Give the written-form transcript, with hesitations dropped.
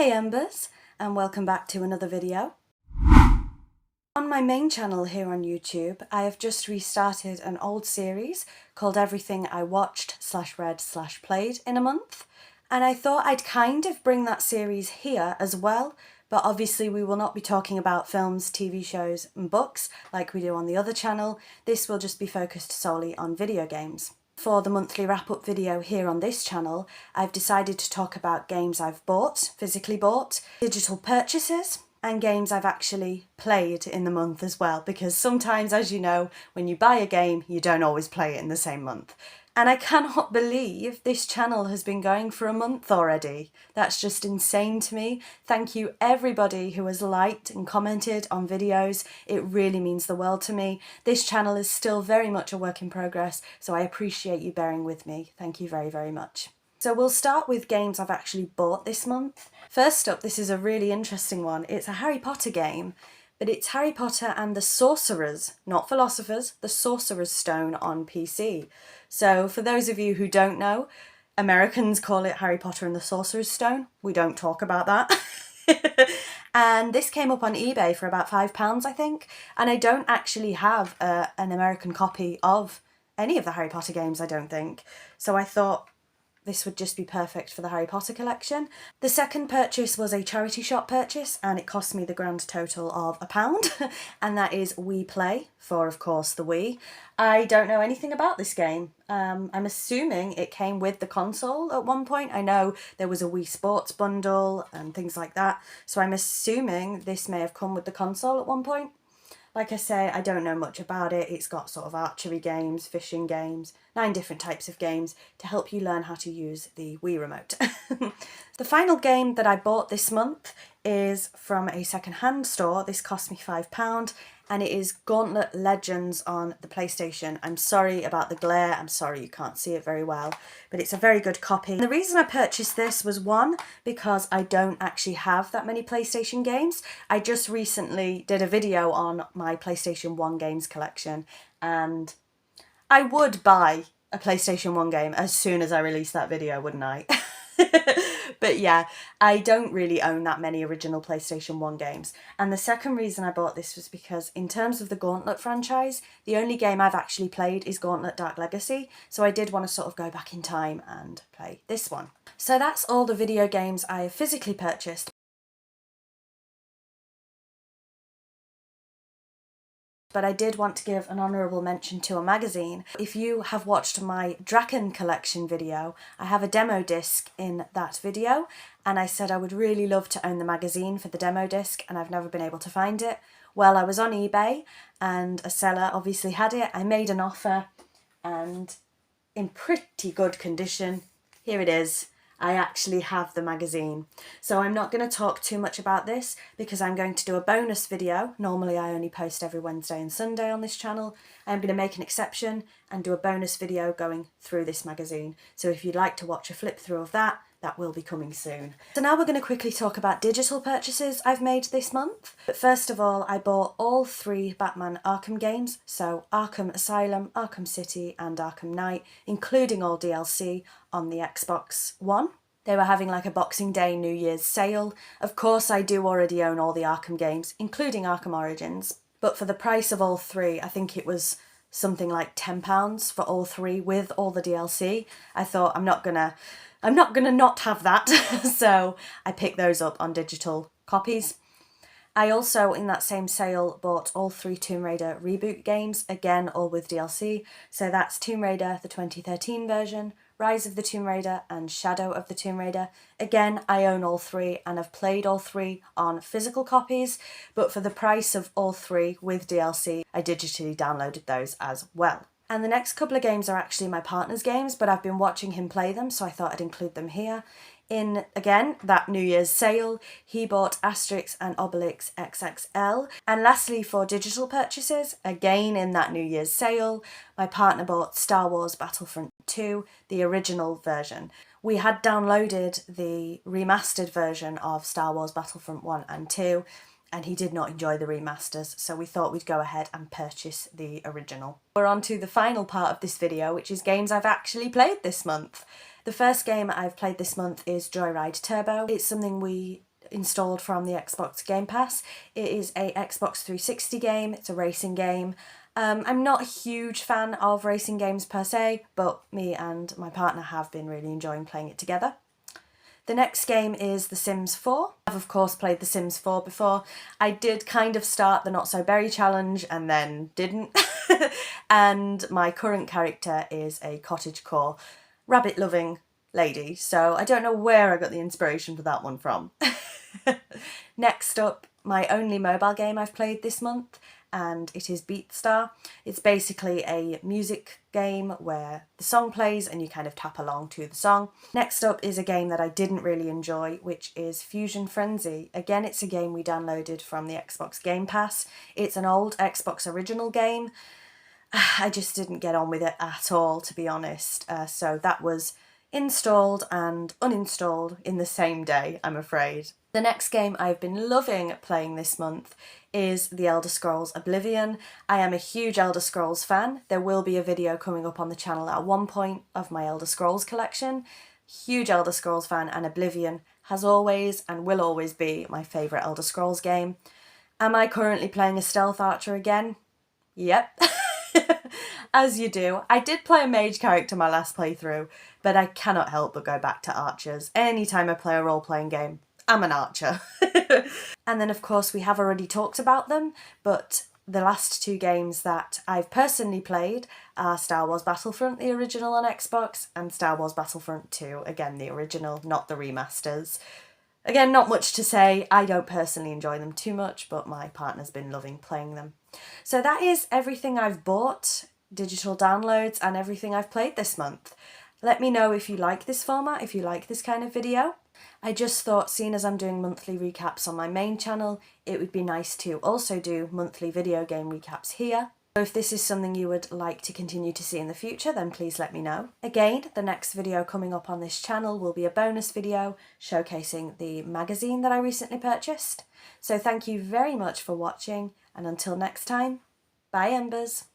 Hey Embers, and welcome back to another video. On my main channel here on YouTube, I have just restarted an old series called Everything I Watched / Read / Played in a month, and I thought I'd kind of bring that series here as well, but obviously we will not be talking about films, TV shows and books like we do on the other channel. This will just be focused solely on video games. For the monthly wrap-up video here on this channel, I've decided to talk about games I've bought, physically bought, digital purchases, and games I've actually played in the month as well, because sometimes, as you know, when you buy a game, you don't always play it in the same month. And I cannot believe this channel has been going for a month already. That's just insane to me. Thank you everybody who has liked and commented on videos. It really means the world to me. This channel is still very much a work in progress, so I appreciate you bearing with me. Thank you very, very much. So we'll start with games I've actually bought this month. First up, this is a really interesting one. It's a Harry Potter game, but it's Harry Potter and the Sorcerer's, not Philosopher's, the Sorcerer's Stone on PC. So for those of you who don't know, Americans call it Harry Potter and the Sorcerer's Stone. We don't talk about that. And this came up on eBay for about £5, I think. And I don't actually have an American copy of any of the Harry Potter games, I don't think. So I thought this would just be perfect for the Harry Potter collection. The second purchase was a charity shop purchase, and it cost me the grand total of £1, and that is We Play, for of course the Wii. I don't know anything about this game. I'm assuming it came with the console at one point. I know there was a Wii Sports bundle and things like that, so I'm assuming this may have come with the console at one point. Like I say, I don't know much about it. It's got sort of archery games, fishing games, 9 different types of games to help you learn how to use the Wii remote. The final game that I bought this month is from a second-hand store. This cost me £5, and it is Gauntlet Legends on the PlayStation. I'm sorry about the glare. I'm sorry you can't see it very well, but it's a very good copy. And the reason I purchased this was, one, because I don't actually have that many PlayStation games. I just recently did a video on my PlayStation 1 games collection, and I would buy a PlayStation 1 game as soon as I released that video, wouldn't I? But yeah, I don't really own that many original PlayStation 1 games. And the second reason I bought this was because in terms of the Gauntlet franchise, the only game I've actually played is Gauntlet Dark Legacy. So I did want to sort of go back in time and play this one. So that's all the video games I have physically purchased. But I did want to give an honourable mention to a magazine. If you have watched my Draken collection video, I have a demo disc in that video, and I said I would really love to own the magazine for the demo disc, and I've never been able to find it. Well, I was on eBay and a seller obviously had it. I made an offer, and in pretty good condition, here it is. I actually have the magazine. So I'm not going to talk too much about this because I'm going to do a bonus video. Normally I only post every Wednesday and Sunday on this channel. I'm going to make an exception and do a bonus video going through this magazine. So if you'd like to watch a flip through of that, that will be coming soon. So now we're going to quickly talk about digital purchases I've made this month. But first of all, I bought all 3 Batman Arkham games, so Arkham Asylum, Arkham City and Arkham Knight, including all DLC on the Xbox One. They were having like a Boxing Day, New Year's sale. Of course I do already own all the Arkham games, including Arkham Origins, but for the price of all 3, I think it was something like £10 for all 3 with all the DLC. I thought I'm not gonna not have that, so I picked those up on digital copies. I also, in that same sale, bought all 3 Tomb Raider reboot games, again all with DLC. So that's Tomb Raider, the 2013 version, Rise of the Tomb Raider and Shadow of the Tomb Raider. Again, I own all 3 and have played all 3 on physical copies, but for the price of all 3 with DLC, I digitally downloaded those as well. And the next couple of games are actually my partner's games, but I've been watching him play them, so I thought I'd include them here. In, again, that New Year's sale, he bought Asterix and Obelix XXL. And lastly, for digital purchases, again in that New Year's sale, my partner bought Star Wars Battlefront 2, the original version. We had downloaded the remastered version of Star Wars Battlefront 1 and 2, and he did not enjoy the remasters, so we thought we'd go ahead and purchase the original. We're on to the final part of this video, which is games I've actually played this month. The first game I've played this month is Joyride Turbo. It's something we installed from the Xbox Game Pass. It is a Xbox 360 game, it's a racing game. I'm not a huge fan of racing games per se, but me and my partner have been really enjoying playing it together. The next game is The Sims 4. I've of course played The Sims 4 before. I did kind of start the Not So Berry challenge and then didn't. And my current character is a cottagecore, rabbit-loving lady, so I don't know where I got the inspiration for that one from. Next up, my only mobile game I've played this month, and it is BeatStar. It's basically a music game where the song plays and you kind of tap along to the song. Next up is a game that I didn't really enjoy, which is Fusion Frenzy. Again, it's a game we downloaded from the Xbox Game Pass. It's an old Xbox original game. I just didn't get on with it at all, to be honest. So that was installed and uninstalled in the same day, I'm afraid. The next game I've been loving playing this month is The Elder Scrolls Oblivion. I am a huge Elder Scrolls fan. There will be a video coming up on the channel at one point of my Elder Scrolls collection. Huge Elder Scrolls fan, and Oblivion has always and will always be my favourite Elder Scrolls game. Am I currently playing a stealth archer again? Yep. As you do. I did play a mage character my last playthrough, but I cannot help but go back to archers. Anytime I play a role-playing game, I'm an archer. And then of course we have already talked about them, but the last two games that I've personally played are Star Wars Battlefront, the original on Xbox, and Star Wars Battlefront 2, again the original, not the remasters. Again, not much to say. I don't personally enjoy them too much, but my partner's been loving playing them. So that is everything I've bought, digital downloads, and everything I've played this month. Let me know if you like this format, if you like this kind of video. I just thought, seeing as I'm doing monthly recaps on my main channel, it would be nice to also do monthly video game recaps here. So if this is something you would like to continue to see in the future, then please let me know. Again, the next video coming up on this channel will be a bonus video showcasing the magazine that I recently purchased. So thank you very much for watching, and until next time, bye EMbers!